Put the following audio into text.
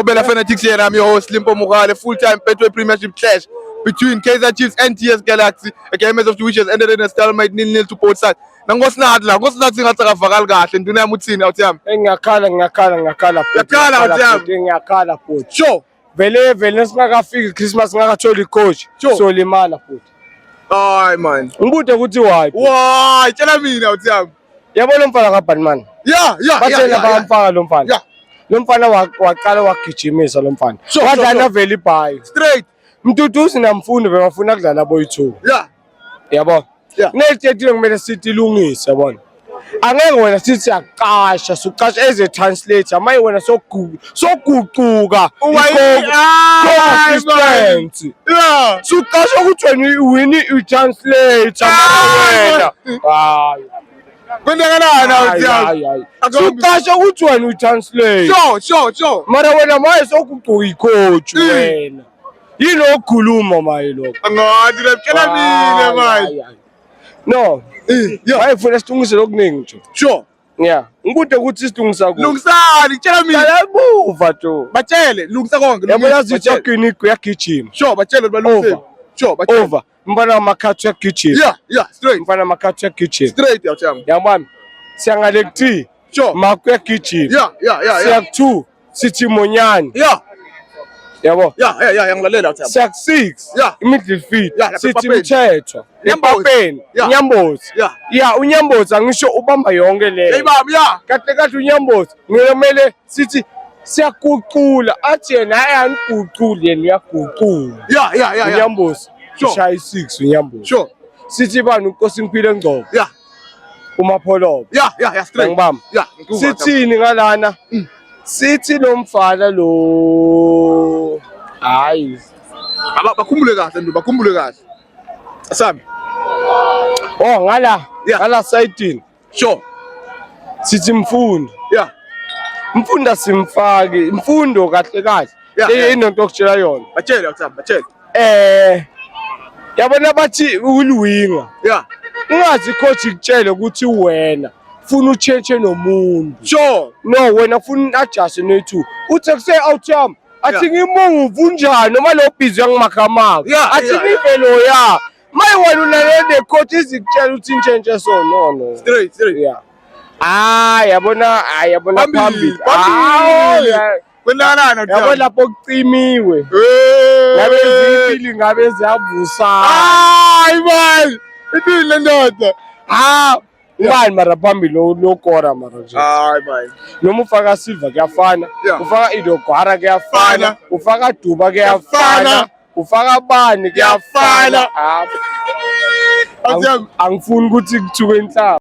Bella Fanatics here, I'm your host Limpo Mugale, full-time Betway Premiership clash between Kaizer Chiefs and TS Galaxy. A game of which has ended in a stalemate 0-0 to both sides. Ngosnadla ngakavakala kahle nduna yamuthini awuthiyami. Ngiyakhala futhi. Sure. Vele singakafika Christmas ngakatholi coach. So limala futhi. Hayi man. Ngibude ukuthi why? Why? Tshela mina awuthiyami. Yabona umfana kaBani man. Yeah. Bathela bayamfaka lo mfana. Yeah. Lo mfana waqala wagijimisa lo mfana. Wadlala vele ibhayi. Straight. Mtutuzi namfundo bengafuna ukudlala boyi2. Yeah. Yabo. Yeah. Nelithethiwe kumele sithi ilungise yabona. Angeke wena sithi aqasha suqasha as a translator maye wena soguquka consistent. Yeah. Suqasha ukuthi wena wini translator wena. Hayi. Kwenzakalani awuthiyami? Suqasha ukuthi wena translate. Sure. Mara wena maye soguquka icoach wena. Yini okhuluma maye lokho? Angathi leptshela mina manje. No. Hayi funa silungise lokuningi nje. Sure. Yeah. Ngibude ukuthi silungisa ku. Lungisani tshela mina. Ayabuva to. Batshele lungisa konke. Yabona zithi kuyagijima. Sure batshele balungise. Sure batshele. Over. Mbona amakhathi uyagijima. Yeah, straight. Mbona amakhathi uyagijima. Straight yawuthiyami. Yabona. Siyangale ku3. Sure. Makuyagijima. Yeah. Siya ku2 sithi Monyane. Yeah. Yabo. Yeah, ngiyalalela yawuthiyami. Siya ku6. Yeah. Midfield. Yeah, Sithi Mthetho. Nyambozi. Nyambozi. Yeah. Unyambozi angisho ubamba yonke le. Hey baba, yeah. Kahle unyambozi ngilemele sithi siyaguqula athi yena ayangiguqule yena uyaguqula. Yeah. Unyambozi Sure. ushaya 6 unyambozi. Sure. Sithi bani uNkosi Mphile Ngcobo. Yeah. uMapholobo. Yeah, straight. Ngibamba. Yeah. Sithini ngalana? Sithi lo mfana lo hayi. Bakhumbule kahle ndu, bakhumbule kahle. Asami. Oh ngala. Yeah. Ngala side. Sure. Sithi Mfundo. Yeah. Mfunda simfaki, Mfundo kahle. Yeah. Into okutshela yona. Batshele yawuthiyami, batshele. Yabona bathi uliwinga. Yeah. Ungazi coach ikutshele ukuthi wena ufuna uchange nomuntu. Sure. No wena ufuna adjust no2. Uthi kuse outcome. Athi ngimungu unjani noma lo busy yangimakhamaka. Yeah, Athi yeah. nivelo ya. Maye wena unalele coach izikutshela ukuthi change so no. Straight. Yeah. Yabona phambili. Kwenzakalani awuthiyami? Yabo lapho kucimiwe. Ngabe izipili ngabe ziyavusa. Hayi man. Ipili lendoda. Ubani mara phambili lo kora mara nje. Hayi man. Noma ufaka Silva kuyafana, Yeah. ufaka Idogwara kuyafana, Fana. ufaka Duba Kuyafana. kuyafana, ufaka Bani kuyafana. Awuthiyami. Angifuni ukuthi kuthuke inhlamba.